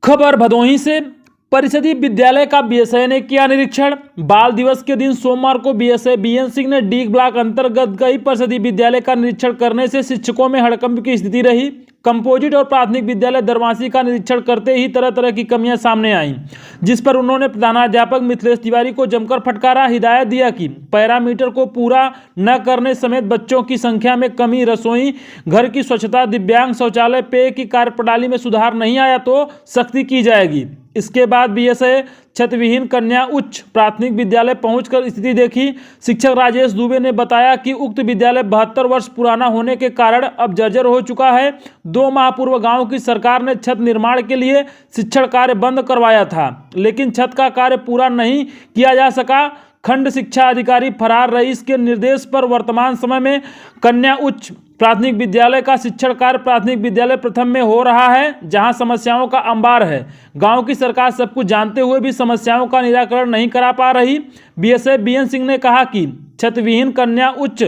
खबर भदोही से। परिषदीय विद्यालय का बीएसए ने किया निरीक्षण। बाल दिवस के दिन सोमवार को बीएसए बीएन सिंह ने डी ब्लॉक अंतर्गत कई परिषदीय विद्यालय का निरीक्षण करने से शिक्षकों में हड़कंप की स्थिति रही। कंपोजिट और प्राथमिक विद्यालय दरवासी का निरीक्षण करते ही तरह तरह की कमियां सामने आईं, जिस पर उन्होंने प्रधानाध्यापक मिथिलेश तिवारी को जमकर फटकारा। हिदायत दिया कि पैरामीटर को पूरा न करने समेत बच्चों की संख्या में कमी, रसोई घर की स्वच्छता, दिव्यांग शौचालय, पेय की कार्यप्रणाली में सुधार नहीं आया तो सख्ती की जाएगी। इसके बाद बीएसए छतविहीन कन्या उच्च प्राथमिक विद्यालय पहुंचकर स्थिति देखी। शिक्षक राजेश दुबे ने बताया कि उक्त विद्यालय 72 वर्ष पुराना होने के कारण अब जर्जर हो चुका है। 2 माह पूर्व गांव की सरकार ने छत निर्माण के लिए शिक्षण कार्य बंद करवाया था, लेकिन छत का कार्य पूरा नहीं किया जा सका। खंड शिक्षा अधिकारी फरार रईस के निर्देश पर वर्तमान समय में कन्या उच्च प्राथमिक विद्यालय का शिक्षण कार्य प्राथमिक विद्यालय प्रथम में हो रहा है, जहां समस्याओं का अंबार है। गांव की सरकार सब कुछ जानते हुए भी समस्याओं का निराकरण नहीं करा पा रही। बीएसए बीएन सिंह ने कहा कि छतविहीन कन्या उच्च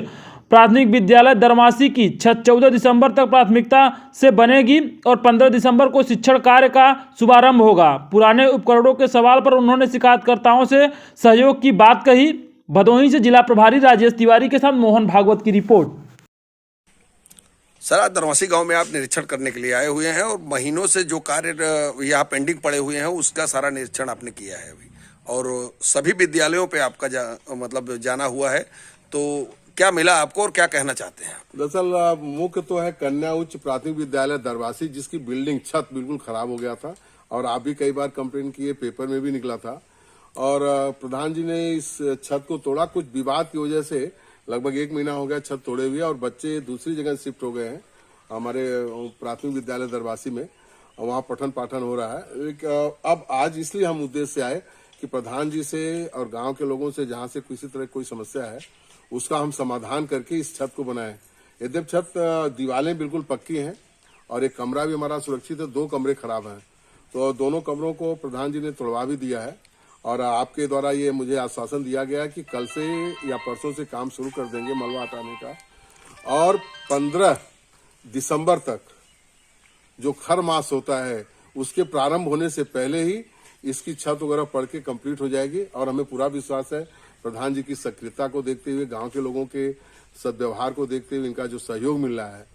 प्राथमिक विद्यालय दरवासी की छत 14 दिसंबर तक प्राथमिकता से बनेगी और 15 दिसंबर को शिक्षण कार्य का शुभारंभ होगा। पुराने उपकरणों के सवाल पर उन्होंने शिकायतकर्ताओं से सहयोग की बात कही। भदोही से जिला प्रभारी राजेश तिवारी के साथ मोहन भागवत की रिपोर्ट। सर, आज दरवासी गांव में आप निरीक्षण करने के लिए आए हुए हैं और महीनों से जो कार्य यहाँ पेंडिंग पड़े हुए हैं उसका सारा निरीक्षण आपने किया है अभी, और सभी विद्यालयों पे आपका जाना हुआ है, तो क्या मिला आपको और क्या कहना चाहते हैं? दरअसल मुख्य तो है कन्या उच्च प्राथमिक विद्यालय दरवासी, जिसकी बिल्डिंग छत बिल्कुल खराब हो गया था और आप भी कई बार कंप्लेन किए, पेपर में भी निकला था। और प्रधान जी ने इस छत को तोड़ा। कुछ विवाद की वजह से लगभग 1 महीना हो गया छत तोड़े हुए, और बच्चे दूसरी जगह शिफ्ट हो गए हैं हमारे प्राथमिक विद्यालय दरवासी में, वहाँ पठन पाठन हो रहा है। अब आज इसलिए हम उद्देश्य से आए कि प्रधान जी से और गांव के लोगों से जहाँ से किसी तरह कोई समस्या है उसका हम समाधान करके इस छत को बनाए। यद्यप छत दीवारें बिल्कुल पक्की हैं और एक कमरा भी हमारा सुरक्षित है, 2 कमरे खराब हैं, तो दोनों कमरों को प्रधान जी ने तोड़वा भी दिया है। और आपके द्वारा ये मुझे आश्वासन दिया गया कि कल से या परसों से काम शुरू कर देंगे मलबा हटाने का, और 15 दिसंबर तक जो खर मास होता है उसके प्रारंभ होने से पहले ही इसकी छत वगैरह पड़ के कंप्लीट हो जाएगी। और हमें पूरा विश्वास है प्रधान जी की सक्रियता को देखते हुए, गांव के लोगों के सद्व्यवहार को देखते हुए, इनका जो सहयोग मिल रहा है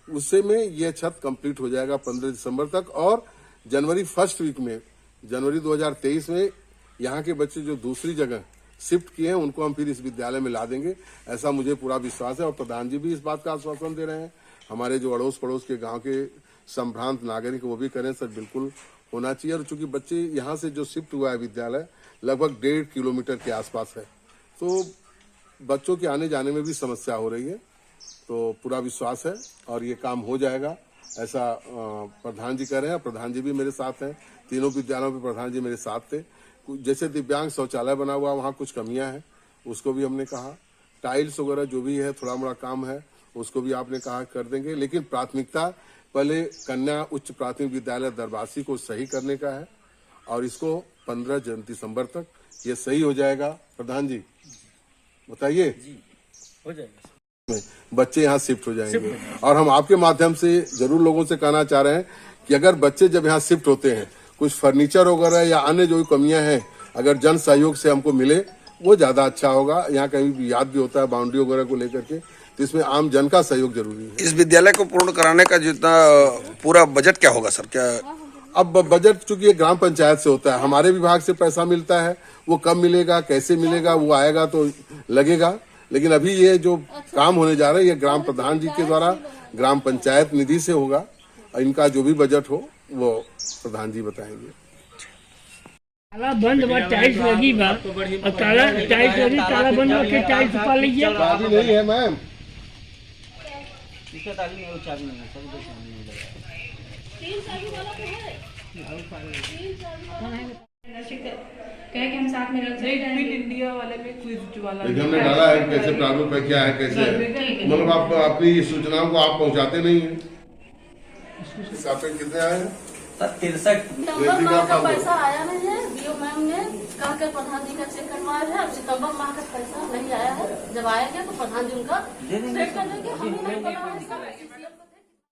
उससे में यह छत कंप्लीट हो जाएगा 15 दिसंबर तक। और जनवरी फर्स्ट वीक में, जनवरी 2023 में यहाँ के बच्चे जो दूसरी जगह शिफ्ट किए हैं उनको हम फिर इस विद्यालय में ला देंगे, ऐसा मुझे पूरा विश्वास है। और प्रधान जी भी इस बात का आश्वासन दे रहे हैं। हमारे जो अड़ोस पड़ोस के गांव के संभ्रांत नागरिक वो भी करें सर, बिल्कुल होना चाहिए। और चूंकि बच्चे यहाँ से जो शिफ्ट हुआ है विद्यालय लगभग 1.5 किलोमीटर के आसपास है, तो बच्चों के आने जाने में भी समस्या हो रही है, तो पूरा विश्वास है और ये काम हो जाएगा, ऐसा प्रधान जी कह रहे हैं। प्रधान जी भी मेरे साथ हैं, तीनों विद्यालयों में प्रधान जी मेरे साथ थे। जैसे दिव्यांग शौचालय बना हुआ, वहाँ कुछ कमियां हैं, उसको भी हमने कहा। टाइल्स वगैरह जो भी है थोड़ा मोड़ा काम है, उसको भी आपने कहा कर देंगे, लेकिन प्राथमिकता पहले कन्या उच्च प्राथमिक विद्यालय दरवासी को सही करने का है और इसको 15 दिसंबर तक ये सही हो जाएगा। प्रधान जी बताइए, हो जाएगा, बच्चे यहाँ शिफ्ट हो जाएंगे। और हम आपके माध्यम से जरूर लोगों से कहना चाह रहे हैं कि अगर बच्चे जब यहाँ शिफ्ट होते हैं, कुछ फर्नीचर वगैरह या अन्य जो कमियां हैं अगर जन सहयोग से हमको मिले वो ज्यादा अच्छा होगा। यहाँ कहीं भी याद भी होता है बाउंड्री वगैरह को लेकर के, तो इसमें आम जन का सहयोग जरूरी है। इस विद्यालय को पूर्ण कराने का जितना पूरा बजट क्या होगा सर? क्या अब बजट चूंकि ये ग्राम पंचायत से होता है, हमारे विभाग से पैसा मिलता है, वो कब मिलेगा कैसे मिलेगा वो आएगा तो लगेगा, लेकिन अभी ये जो काम होने जा रहा है ये ग्राम प्रधान जी के द्वारा ग्राम पंचायत निधि से होगा। इनका जो भी बजट हो वो प्रधान जी बताएंगे। ताला बंद बा, टाइल्स लगी बा, और ताला टाइल्स लगी, ताला बंद बा के टाइल्स पा लीजिए। चाबी नहीं है मैम, इसका चाबी नहीं है, चाबी नहीं है, सब कुछ नहीं है। 3 चाबी वाला तो है, 3 चाबी कहे कि हम साथ में रख फिट इंडिया वाले में क्विज वाला हमने डाला है, कैसे प्रारूप है, क्या है, कैसे है, मतलब आप अपनी सूचनाओं को आप पहुंचाते नहीं है। कितने आए हैं? 63 माह का पैसा आया नहीं है। बीओ मैम ने कहा कि प्रधान जी का चेक करवाया है, अब सितंबर माह का पैसा नहीं आया है। जब आएगा तो प्रधान जी उनका चेक कर देंगे।